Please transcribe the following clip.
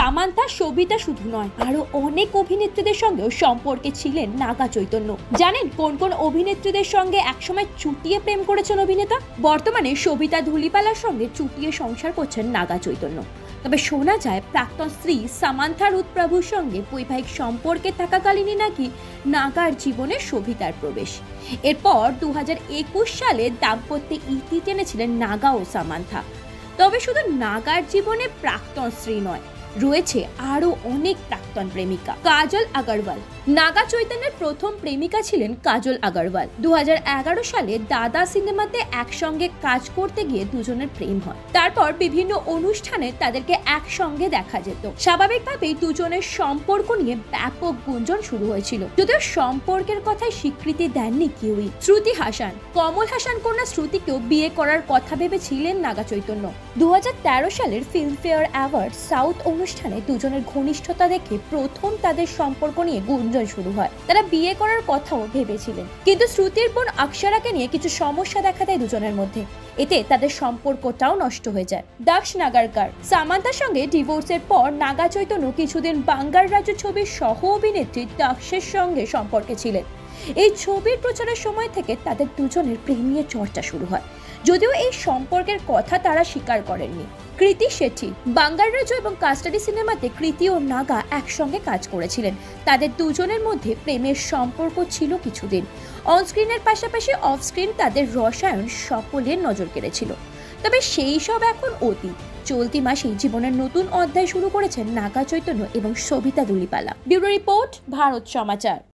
Samantha, Sabita শুধু নয়, আরো অনেক অভিনেত্রীদের সঙ্গেও সম্পর্কে ছিলেন নাগা চৈতন্য। জানেন কোন কোন অভিনেত্রীদের সঙ্গে একসময় চুটিয়ে প্রেম করেছেন অভিনেতা? বর্তমানে সবিতা ধুলিপালার সঙ্গে চুটিয়ে সংসার করছেন নাগা চৈতন্য। তবে শোনা যায় প্রাক্তন স্ত্রী সামান্থা রুথ প্রভুর সঙ্গে বৈবাহিক সম্পর্কে থাকাকালীনই নাকি নাগার জীবনে সবিতার প্রবেশ। এরপর 2021 সালে দাম্পত্যে ইতি টেনেছিলেন নাগা ও সামান্থা। তবে শুধু নাগার জীবনে প্রাক্তন স্ত্রী নয়, রয়েছে আরো অনেক প্রাক্তন প্রেমিকা। কাজল আগরওয়াল নাগা চৈতন্যের প্রথম প্রেমিকা ছিলেন কাজল আগরওয়াল। 2011 সালে দাদা সিনেমাতে একসঙ্গে কাজ করতে গিয়ে দুজনের প্রেম হয়। তারপর বিভিন্ন অনুষ্ঠানে তাদেরকে একসঙ্গে দেখা যেত। স্বাভাবিকভাবেই দুজনের সম্পর্ক নিয়ে ব্যাপক গুঞ্জন শুরু হয়েছিল, যদিও সম্পর্কের কথায় স্বীকৃতি দেননি কেউই। শ্রুতি হাসান, কমল হাসান কন্যা শ্রুতিকেও বিয়ে করার কথা ভেবেছিলেন নাগা চৈতন্য। 2013 সালের ফিল্মফেয়ার অ্যাওয়ার্ড সাউথ অনুষ্ঠানে দুজনের ঘনিষ্ঠতা দেখে প্রথম তাদের সম্পর্ক নিয়ে গুঞ্জন শুরু হয়। তারা বিয়ে করার কথাও ভেবেছিলেন, কিন্তু শ্রুতির বোন অক্ষরাকে নিয়ে কিছু সমস্যা দেখা দেয় দুজনের মধ্যে। এতে তাদের সম্পর্কটাও নষ্ট হয়ে যায়। দাক্ষ নাগারকার সামান্থার সঙ্গে ডিভোর্সের পর নাগা চৈতন্য কিছুদিন বাঙ্গার রাজু ছবির সহ অভিনেত্রী দাক্ষের সঙ্গে সম্পর্কে ছিলেন। এই ছবির প্রচারের সময় থেকে তাদের দুজনের প্রেম নিয়ে চর্চা শুরু হয়, যদিও এই সম্পর্কের কথা তারা স্বীকার করেননি। কৃতি শেঠি বাঙ্গার রাজু এবং কাস্টাডি সিনেমাতে কৃতি ও নাগা একসঙ্গে কাজ করেছিলেন। তাদের দুজনের মধ্যে প্রেমের সম্পর্ক ছিল কিছুদিন। অনস্ক্রিনের পাশাপাশি অফস্ক্রিন তাদের রসায়ন সকলের নজর কেড়েছিল। তবে সেই সব এখন অতীত। চলতি মাসেই জীবনের নতুন অধ্যায় শুরু করেছেন নাগা চৈতন্য এবং সবিতা ধুলিপালা। ব্যুরো রিপোর্ট, ভারত সমাচার।